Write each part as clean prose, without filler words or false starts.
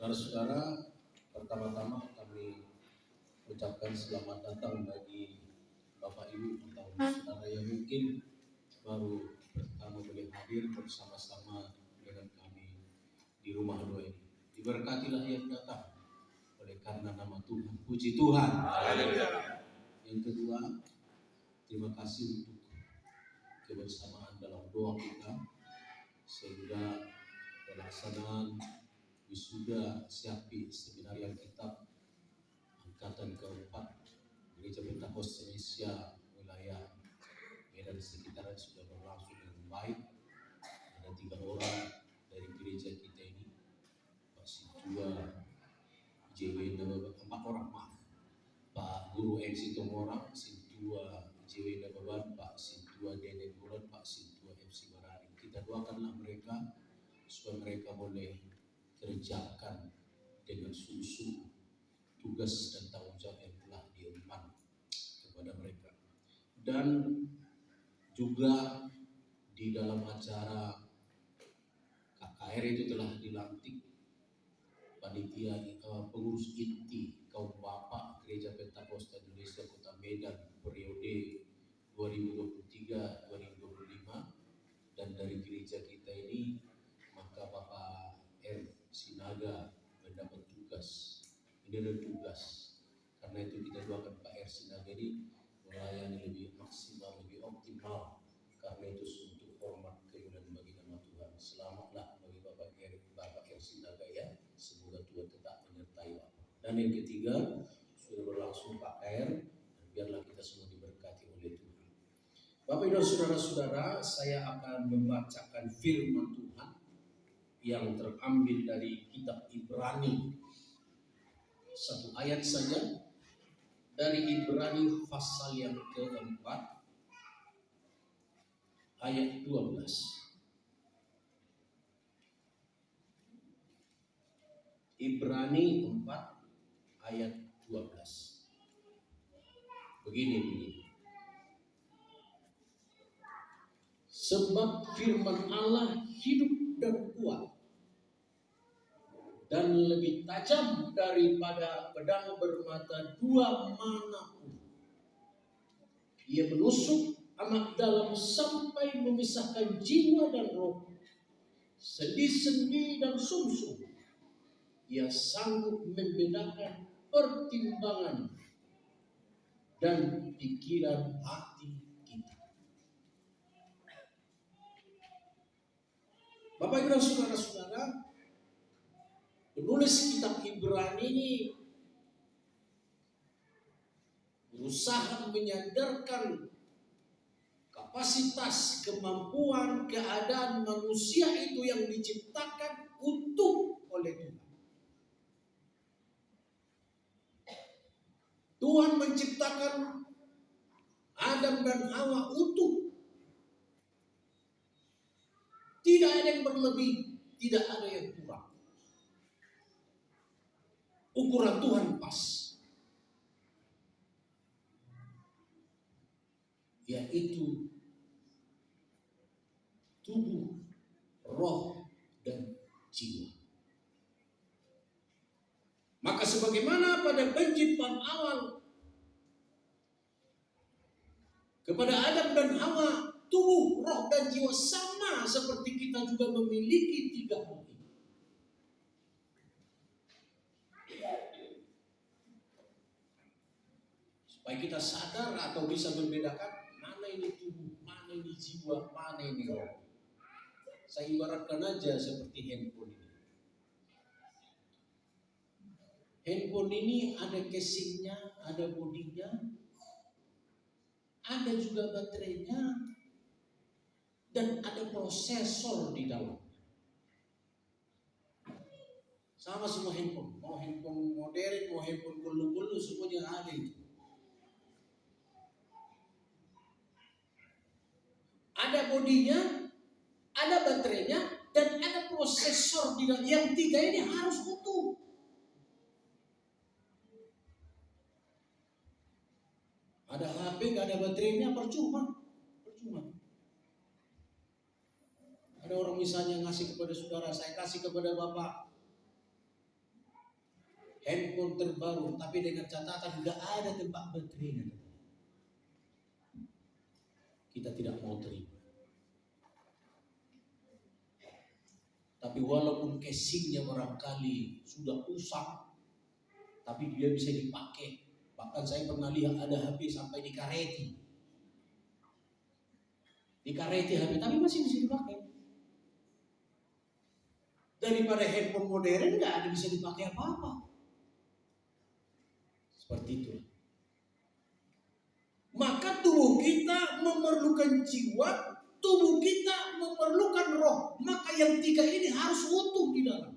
Saudara-saudara, pertama-tama kami ucapkan selamat datang bagi Bapak Ibu atau saudara yang mungkin baru pertama boleh hadir bersama-sama dengan kami di rumah doa ini. Diberkatilah yang datang oleh karena nama Tuhan. Puji Tuhan. Yang kedua, terima kasih untuk kebersamaan dalam doa kita sehingga pelaksanaan wisuda Syafi Seminar yang Kitab angkatan keempat Gereja Pentakosta Indonesia wilayah Medan sekitaran sudah berlangsung dengan baik. Ada 3 orang dari gereja kita ini, Pak Situa JW, 4 orang maaf, Pak Guru MC Tomorang, Situa JW Nababan, Pak Situa Dene Bulan, Pak Situa MC Barari. Kita doakanlah mereka supaya mereka boleh kerjakan dengan sungguh-sungguh tugas dan tanggung jawab yang telah diemban kepada mereka. Dan juga di dalam acara KKR itu telah dilantik panitia pengurus inti kaum bapak Gereja Pentakosta Indonesia Kota Medan periode 2023-2025, dan dari gereja kita ini maka Bapak R. Sinaga mendapat tugas. Ini adalah tugas. Karena itu kita doakan Pak R. Sinaga ini melayani lebih maksimal, lebih optimal. Karena itu untuk hormat kemuliaan bagi nama Tuhan. Selamatlah bagi Bapak R. Sinaga ya. Semoga Tuhan tetap menyertai Bapak. Dan yang ketiga, sudah berlangsung Pak R. Dan biarlah kita semua diberkati oleh Tuhan. Bapak Ibu saudara-saudara, saya akan membacakan firman Tuhan yang terambil dari kitab Ibrani. 1 ayat saja dari Ibrani pasal yang keempat ayat 12. Ibrani 4 ayat 12. Begini. Sebab firman Allah hidup dan kuat dan lebih tajam daripada pedang bermata 2 manapun. Ia menusuk amat dalam sampai memisahkan jiwa dan roh, sendi-sendi dan sumsum. Ia sanggup membedakan pertimbangan dan pikiran hati kita. Bapak Ibu dan saudara-saudara, penulis kitab Ibrani ini berusaha menyadarkan kapasitas, kemampuan, keadaan manusia itu yang diciptakan utuh oleh Tuhan. Tuhan menciptakan Adam dan Hawa utuh. Tidak ada yang berlebih, tidak ada yang kurang. Ukuran Tuhan pas, yaitu tubuh, roh, dan jiwa. Maka sebagaimana pada penciptaan awal kepada Adam dan Hawa, tubuh, roh, dan jiwa sama seperti kita juga memiliki 3 hal ini. Supaya kita sadar atau bisa membedakan mana ini tubuh, mana ini jiwa, mana ini roh. Saya ibaratkan aja seperti handphone ini. Handphone ini ada casingnya, ada bodinya, ada juga baterainya, dan ada prosesor di dalam. Sama semua handphone, mau handphone modern, mau handphone gulu-gulu, semuanya ada itu. Ada bodinya, ada baterainya, dan ada prosesor di dalam. Yang 3 ini harus utuh. Ada HP, gak ada baterainya, percuma. Ada orang misalnya ngasih kepada saudara, saya kasih kepada bapak handphone terbaru, tapi dengan catatan nggak ada tempat baterainya. Kita tidak mau terima. Tapi walaupun casingnya barangkali sudah usang, tapi dia bisa dipakai. Bahkan saya pernah lihat ada HP sampai dikareti. Dikareti HP, tapi masih bisa dipakai. Daripada handphone modern nggak ada bisa dipakai apa-apa. Seperti itu. Maka tubuh kita memerlukan jiwa, tubuh kita memerlukan roh. Maka yang tiga ini harus utuh di dalam.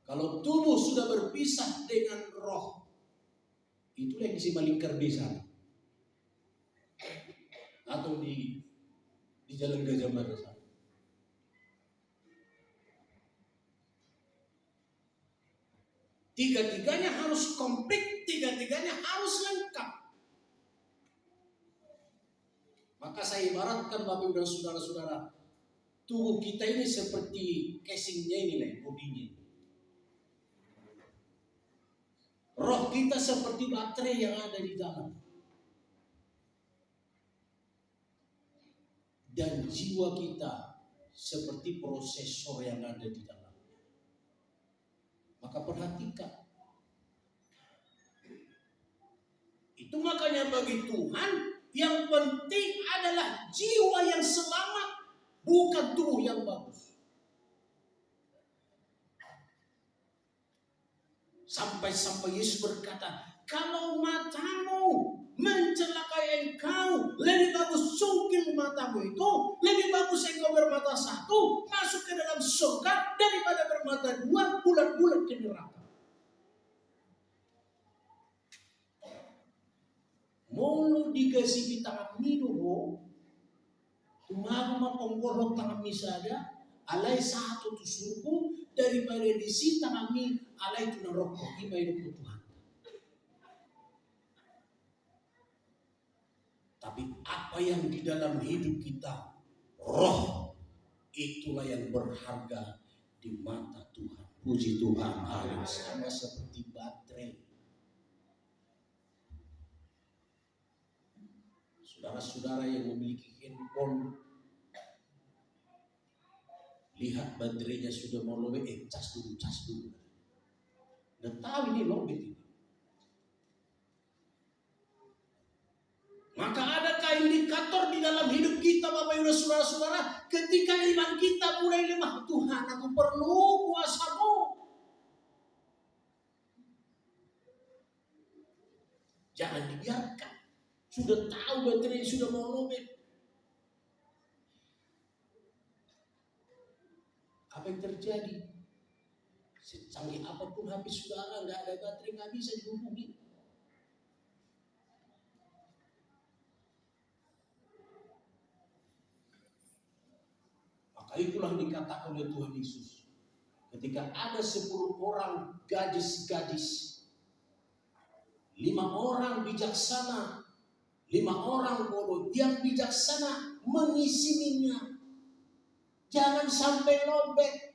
Kalau tubuh sudah berpisah dengan roh, itulah yang isi malingkar di sana. Atau di Jalan Gajah Mada sana. Tiga-tiganya harus komplit, tiga-tiganya harus lengkap. Maka saya ibaratkan Bapak dan saudara-saudara, tubuh kita ini seperti casingnya ini lah, bodinya. Roh kita seperti baterai yang ada di dalam. Dan jiwa kita seperti prosesor yang ada di dalam. Maka perhatikan. Itu makanya bagi Tuhan yang penting adalah jiwa yang selamat, bukan tubuh yang bagus. Sampai-sampai Yesus berkata, kalau matamu mencelakai engkau, lebih bagus cungkil matamu itu, lebih bagus engkau bermata satu masuk ke dalam surga daripada bermata dua bulat-bulat ke neraka. Mulu dikasih tangan minum, tumaru penggorok tangan misada, alai satu tu suku daripada di tangan mi alai tu neraka ima hidup Tuhan. Tapi apa yang di dalam hidup kita, roh, itulah yang berharga di mata Tuhan. Puji Tuhan, haleluya. Sama seperti baterai. Saudara-saudara yang memiliki handphone, lihat baterainya sudah mau lobet, cas dulu. Nggak tahu ini lobet ini. Maka adakah indikator di dalam hidup kita Bapak Ibu saudara-saudara, ketika iman kita mulai lemah, Tuhan aku perlu kuasa-Mu. Jangan dibiarkan. Sudah tahu baterai sudah mau lobet. Apa yang terjadi? Secanggih apapun HP saudara, nggak ada baterai, nggak bisa dihubungi. Maka itulah dikatakan oleh Tuhan Yesus. Ketika ada 10 orang gadis-gadis, 5 orang bijaksana, 5 orang bodoh. Yang bijaksana mengisi minyak. Jangan sampai lobet.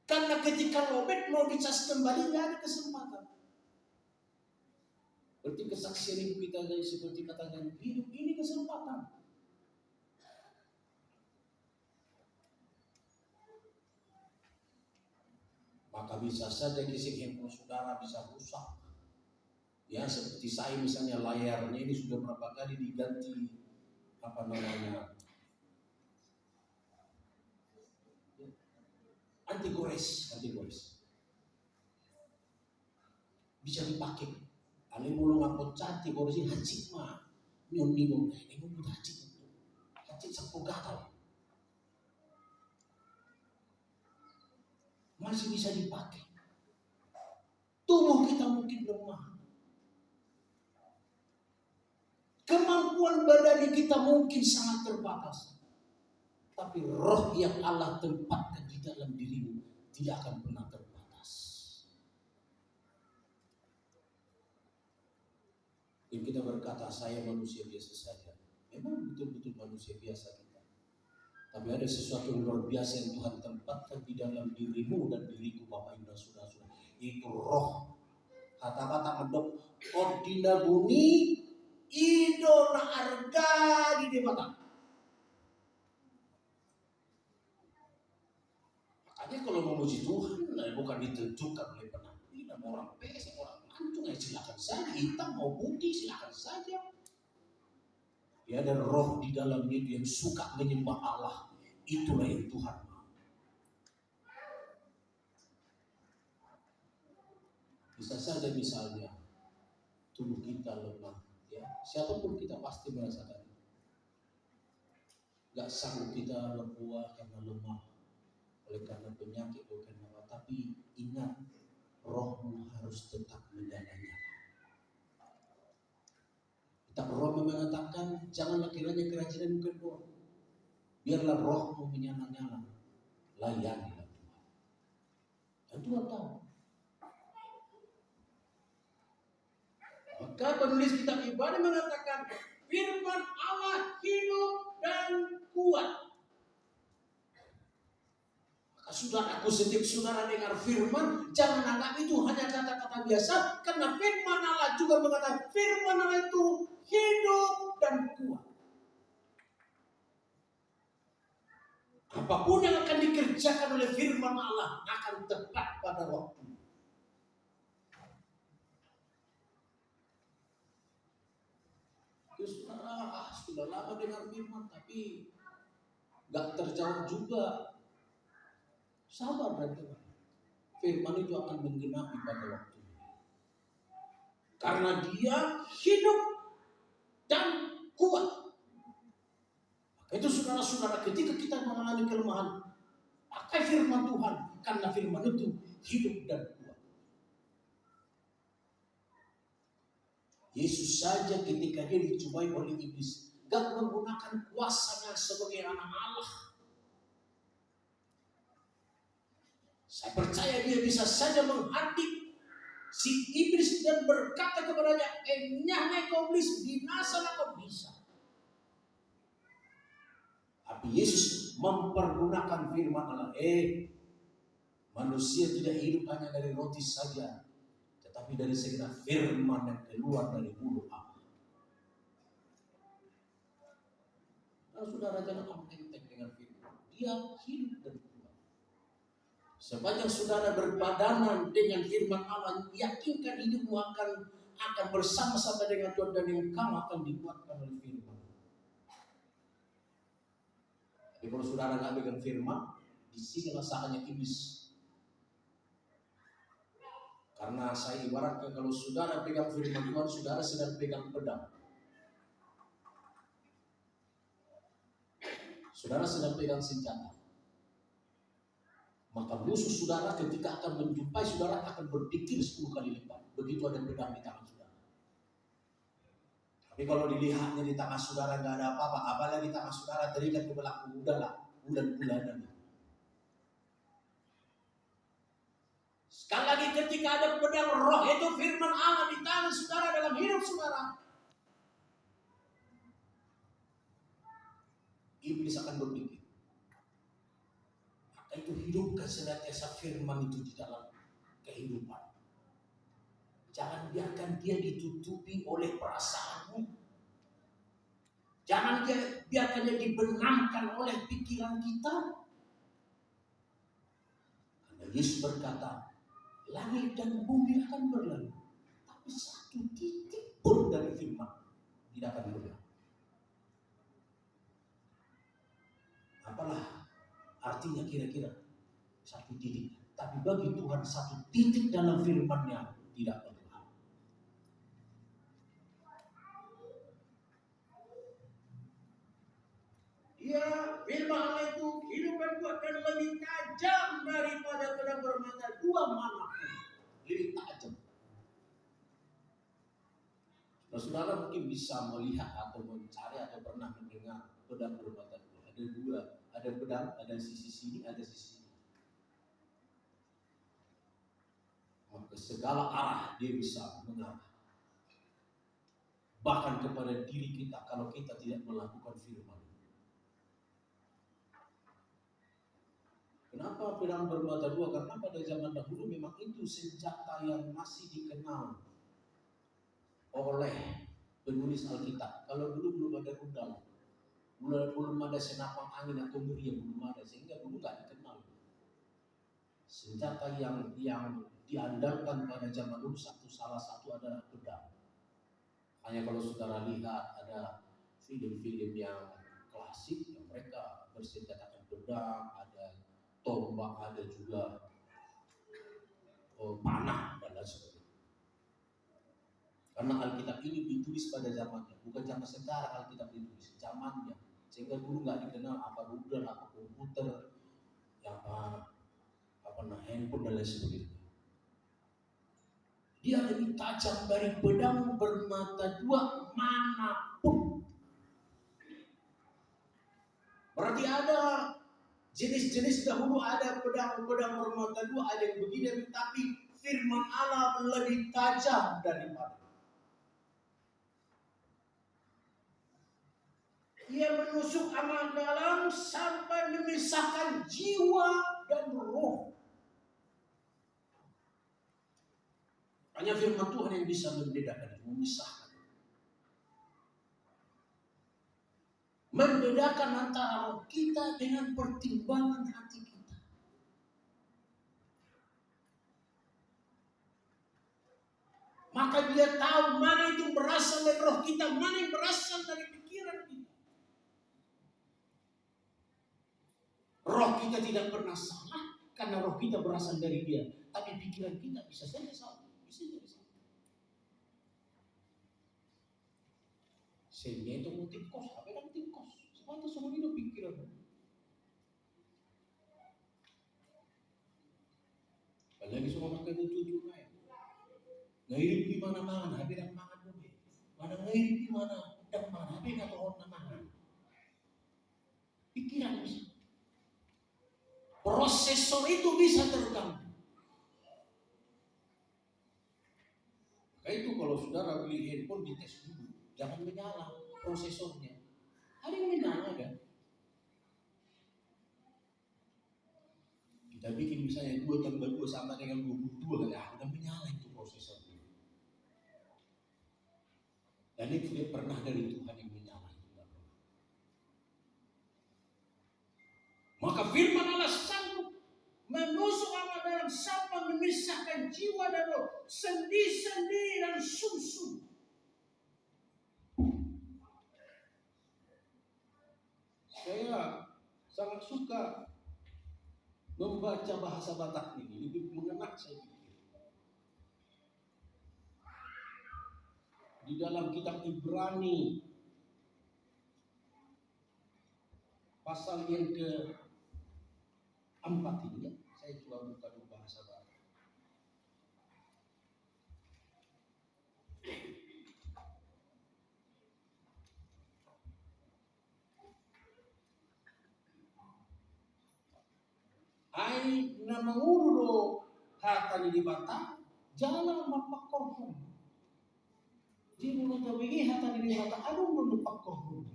Karena ketika lobet mau dicas kembali nggak ada kesempatan. Berarti kesaksian hidup kita seperti katakan, hidup ini kesempatan. Maka bisa saja kisi handphone saudara bisa rusak. Ya seperti saya misalnya layarnya ini sudah berapa kali diganti anti gores bisa dipakai. Ale mulu ngapot cantik gores ini hacik mah nyon ini mau hacik sapu gatal masih bisa dipakai. Tubuh kita mungkin lemah, kemampuan badan kita mungkin sangat terbatas, tapi roh yang Allah tempatkan di dalam dirimu tidak akan pernah terbatas. Yang kita berkata saya manusia biasa saja, memang betul-betul manusia biasa kita. Tapi ada sesuatu yang luar biasa yang Tuhan tempatkan di dalam dirimu dan diriku, Bapak Ibu dan Saudara-saudara. Itu roh. Kata-kata medok ordina bumi ido na arga di debata. Makanya kalau memuji Tuhan bukan ditentukan oleh penampilan orang PS, orang lancung, silakan saja. Hitam mau putih silakan saja. Ya, ada roh di dalam itu yang suka menyembah Allah. Itulah yang Tuhan mau. Bisa saja misalnya tubuh kita lemah, ya siapapun kita pasti merasakan. Gak sanggup kita berbuah karena lemah, oleh karena penyakit, oleh karena apa. Tapi ingat, rohmu harus tetap menyala-nyala. Kitab Roma mengatakan, janganlah kiranya kerajinan kedua, biarlah rohmu menyala-nyala, layanilah Tuhan. Dan Tuhan tahu. Maka penulis kitab Ibrani mengatakan, firman Allah hidup dan kuat. Maka saudaraku, setiap saudara dengar firman, jangan anggap itu hanya kata-kata biasa, karena firman Allah juga mengatakan, firman Allah itu hidup dan kuat. Apapun yang akan dikerjakan oleh firman Allah akan tepat pada waktu. Sudah lama dengar firman tapi gak terjawab juga. Sabar dan teman. Firman itu akan menggenapi pada waktunya. Karena dia hidup dan kuat. Maka itu saudara-saudara, ketika kita mengalami kelemahan, pakai firman Tuhan. Karena firman itu hidup dan kuat. Yesus saja ketika dia dicobai oleh iblis, gak menggunakan kuasanya sebagai anak Allah. Saya percaya dia bisa saja menghadap si iblis dan berkata kepadanya, enyahnya kau iblis, binasalah kau bisa. Tapi Yesus mempergunakan firman Allah. Manusia tidak hidup hanya dari roti saja, tetapi dari segala firman yang keluar dari mulut Allah. Nah, saudara jangan enteng dengan firman. Dia hidup dan kuat. Sepanjang saudara berbadanan dengan firman Allah, yakinkan hidupmu akan bersama-sama dengan Tuhan dan yang kamu akan dikuatkan oleh firman. Jadi kalau saudara nggak pegang firman, disinilah saatnya iblis. Karena saya ibaratkan kalau saudara pegang firman Tuhan, saudara sedang pegang pedang. Saudara sedang pegang senjata. Maka musuh saudara ketika akan menjumpai saudara akan berpikir 10 kali lipat. Begitu ada pedang di tangan saudara. Tapi kalau dilihatnya di tangan saudara nggak ada apa-apa, apalagi di tangan saudara terikat ke belakang, udahlah, bulan-bulanan. Sekali lagi, ketika ada pedang roh, itu firman Allah di tangan saudara dalam hidup saudara, iblis akan berpikir. Maka itu hidupkan senantiasa firman itu di dalam kehidupan. Jangan biarkan dia ditutupi oleh perasaanmu. Jangan biarkan dia dibenamkan oleh pikiran kita. Karena Yesus berkata, langit dan bumi akan berlalu, tapi satu titik pun dari firman tidak akan berlalu. Apalah artinya kira-kira satu titik? Tapi bagi Tuhan satu titik dalam firman-Nya tidak berlalu. Ya, firman Allah itu hidup dan kuat dan lebih tajam daripada pedang bermata dua manapun. Lebih tajam. Saudara mungkin bisa melihat atau mencari atau pernah mendengar pedang bermata dua. Ada dua, ada pedang, ada sisi sini, ada sisi sini. Maka segala arah dia bisa mengarah. Bahkan kepada diri kita kalau kita tidak melakukan firman. Kenapa pedang bermata dua? Karena pada zaman dahulu memang itu senjata yang masih dikenal oleh penulis Alkitab. Kalau dulu belum ada rudal, belum ada senapang angin atau meriam, belum ada, sehingga dulu nggak dikenal. Senjata yang diandalkan pada zaman dulu salah satu adalah pedang. Hanya kalau saudara lihat ada film-film yang klasik yang mereka bersenjatakan pedang, ada tombak, ada juga panah dan lain sebagainya. Karena Alkitab ini ditulis pada zamannya, bukan zaman sekarang Alkitab ditulis, zamannya. Sehingga dulu nggak dikenal apa rudal, apa komputer, handphone dan lain sebagainya. Dia lebih tajam dari pedang bermata dua manapun. Berarti ada jenis-jenis dahulu, ada pedang bermata dua, ada yang begini, tapi firman Allah lebih tajam daripada. Ia menusuk amat dalam sampai memisahkan jiwa dan roh. Hanya firman Tuhan yang bisa membedakan, memisahkan. Membedakan antara roh kita dengan pertimbangan hati kita. Maka dia tahu mana itu berasal dari roh kita, mana yang berasal dari pikiran kita. Roh kita tidak pernah salah karena roh kita berasal dari dia. Tapi pikiran kita bisa saja salah. Bisa jadi salah. Sehingga itu mau tikus, apa yang tikus? Sepantas semua itu pikiran. Apalagi semua pakai cucu lain. Ngairip di mana-mana, habis dan makan dulu. Mana ngairip di mana, dan mana, habis atau orang makan. Pikiran bisa. Prosesor itu bisa terganggu. Maka itu kalau saudara beli handphone dites dulu, jangan menyala prosesornya. Ada yang menyala kan? Kita bikin misalnya 2 tambah 2 sama dengan 22 kan? Udah menyala itu prosesornya. Dan itu tidak pernah dari Tuhan yang menyala itu. Maka firman Allah sanggup menusuk amat dalam sampai memisahkan jiwa dan roh, sendi-sendi dan sum-sum. Saya sangat suka membaca bahasa Batak ini, lebih mengena saya pikir. Di dalam kitab Ibrani pasal yang ke-4 ini ya, saya coba buka dulu bahasa Batak. Ai na mangulo hata ni bata jala mapakorhum. Di mulut tawigi hata ni bata adong mapakorhum.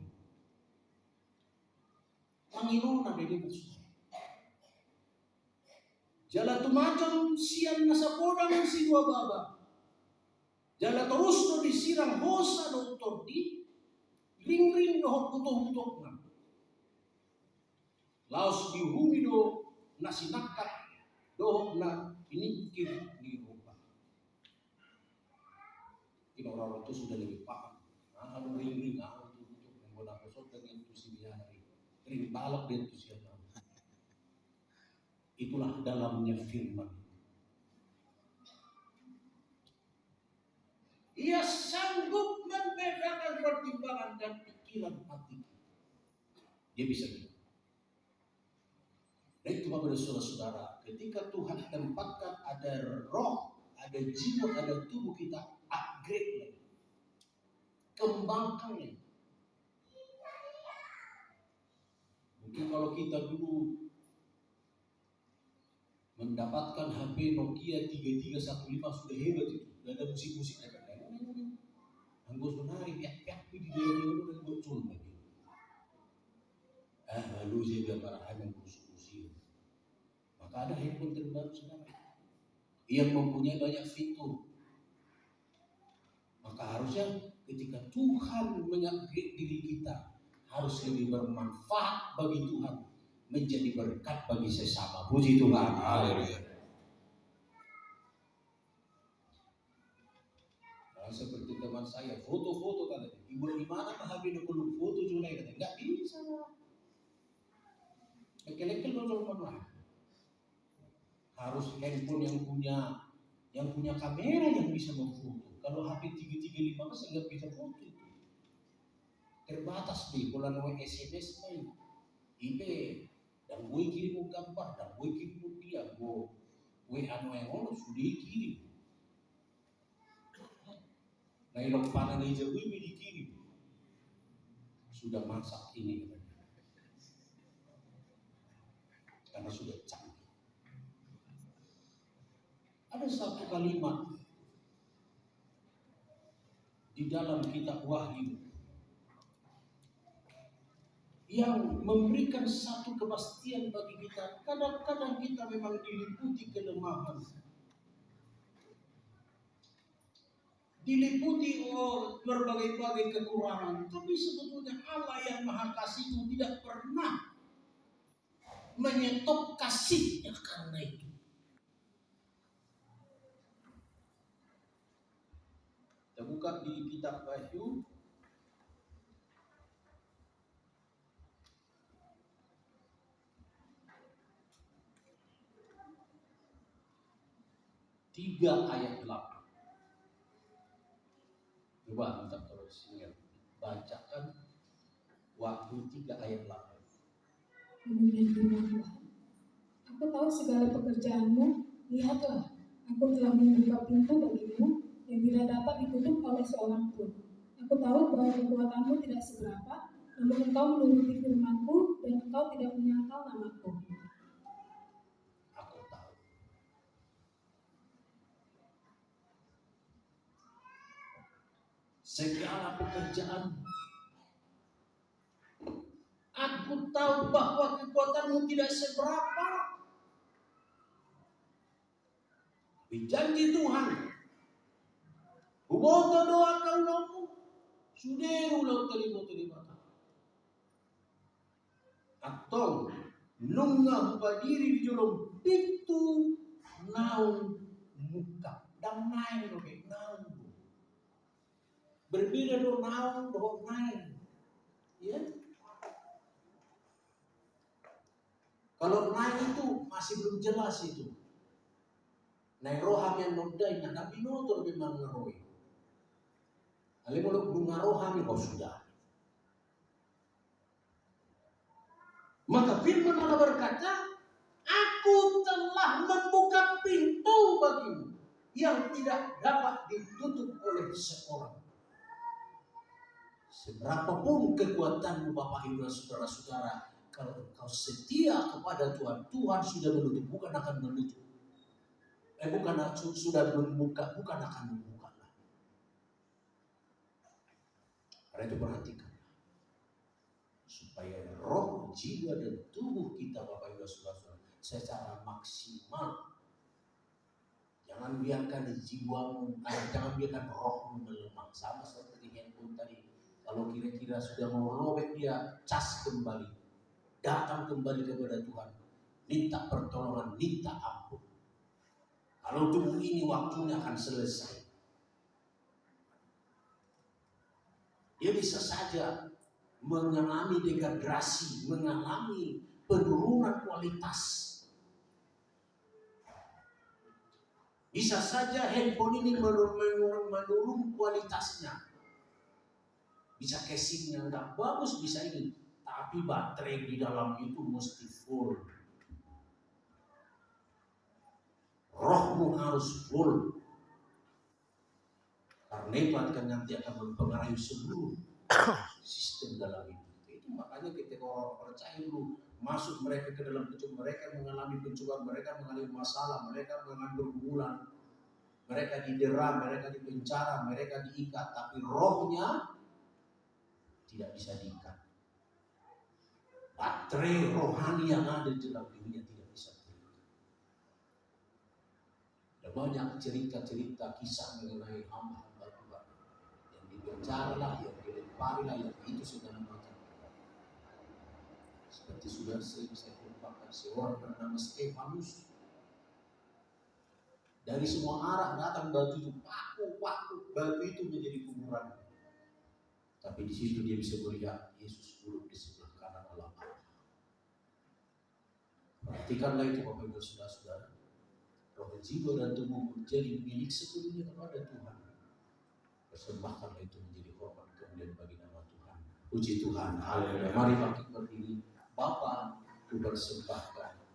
Panginoon na din maksud. Jala tumacam siang nasa podang si dua baba. Jala terus no disirang hosa doktor di ring-ring no butuh-butuh na. Laos dihumi do nasinakat doh na inikir di rumah. Ini orang itu sudah lebih paham. Nah, ring-ring untuk menggunakan sosok dengan itu si hari. Ring balap dan itu siapa. Itulah dalamnya firman. Ia sanggup membedakan pertimbangan dan pikiran hati. Dia bisa gitu. Dan itu kepada saudara-saudara, ketika Tuhan tempatkan ada roh, ada jiwa, ada tubuh kita, upgrade lagi, kembangkan lagi. Mungkin kalau kita dulu mendapatkan HP Nokia 3315 sudah hebat itu, sudah ada musik-musiknya kan? Anggo sonari piak-piak di dia itu dan bocor lagi. Lalu saya bilang para anak musik-musik. ada handphone terbaru saudara yang mempunyai banyak fitur. Maka harusnya ketika Tuhan mengupgrade diri kita, harus lebih bermanfaat bagi Tuhan, menjadi berkat bagi sesama. Puji Tuhan. Haleluya. Nah, seperti teman saya, foto-foto katanya, ibu gimana Pak Habib perlu foto juga katanya, nggak bisa. Lekel-lekel dulu harus handphone yang punya kamera yang bisa memfoto. Kalau HP 335 masih nggak bisa foto. Terbatas deh, kalau mau SMS main, IP, dan gue kirim gambar, dan gue kirim dia, gue yang sudah dikirim. Nah, ilok panen hijau gue dikirim. Sudah masak ini, karena sudah canggih. Ada satu kalimat di dalam kitab Wahyu yang memberikan satu kepastian bagi kita. Kadang-kadang kita memang diliputi kelemahan, diliputi berbagai-bagai kekurangan, tapi sebetulnya Allah yang Maha Kasih itu tidak pernah menyetop kasihnya karena itu. Kita buka di kitab Wahyu tiga ayat 8. Coba kita terus ingat, bacakan Wahyu 3 ayat 8. Kemudian firman Tuhan, aku tahu segala pekerjaanmu, lihatlah, aku telah membuka pintu bagimu yang tidak dapat ditutup oleh seorang pun. Aku tahu bahwa kekuatanmu tidak seberapa, namun engkau menuruti firman-Ku dan engkau tidak menyangkal nama-Ku. Aku tahu. Segala pekerjaan. Aku tahu bahwa kekuatanmu tidak seberapa. Janji Tuhan. Buboto doa kaulamu. Suderu lau terima. Atau nunggah berdiri di jolong pintu naung muka. Dan naik oke, naung. Berbeda do naung do naik. Ya. Kalau naik itu masih belum jelas itu. Naik roham yang nodai, nah tapi notor memang ngeroi. Kalau mau bunga roham itu sudah. Maka firman Allah berkata, aku telah membuka pintu bagimu yang tidak dapat ditutup oleh seorang. Seberapapun kekuatanmu Bapak Ibu dan saudara-saudara, kalau engkau setia kepada Tuhan, Tuhan sudah menutup, bukan akan menutup. Sudah membuka, bukan akan membuka lagi. Karena itu perhatikan, supaya roh, jiwa dan tubuh kita Bapak Ibu saudara secara maksimal. Jangan biarkan jiwamu, jangan biarkan rohmu melemah. Sama seperti handphone tadi. Kalau kira-kira sudah mau lobek dia, cas kembali, datang kembali kepada Tuhan, minta pertolongan, minta ampun. Kalau tubuh ini waktunya akan selesai. Dia bisa saja mengalami degradasi, mengalami penurunan kualitas. Bisa saja handphone ini menurun kualitasnya. Bisa casingnya nggak bagus, bisa ini. Tapi baterai di dalam itu mesti full. Rohmu harus full. Karena itu nanti akan mempengaruhi seluruh sistem dalam hidup. Itu makanya ketika orang percaya dulu masuk mereka ke dalam pencobaan, mereka mengalami pencobaan, mereka mengalami masalah, mereka mengalami pergumulan, mereka didera, mereka dipenjara, mereka diikat, tapi rohnya tidak bisa diikat. Baterai rohani yang ada di dalam dirinya tidak bisa diikat. Ada banyak cerita-cerita kisah mengenai hamba-hamba Tuhan yang dipenjara lah, yang dilempari lah, yang itu segala macam. Seperti sudah sering saya ungkapkan, seorang bernama Stefanus. Dari semua arah datang batu itu, paku, batu itu menjadi kuburan. Tapi di situ dia bisa melihat Yesus duduk di sebelah kanan Allah. Perhatikanlah itu Bapak Ibu Saudara-saudara. Roh, jiwa dan tubuh menjadi milik sepenuhnya kepada Tuhan. Persembahkanlah itu menjadi hormat kemuliaan bagi nama Tuhan. Puji Tuhan. Haleluya. Mari bangkit berdiri. Bapa, ku persembahkan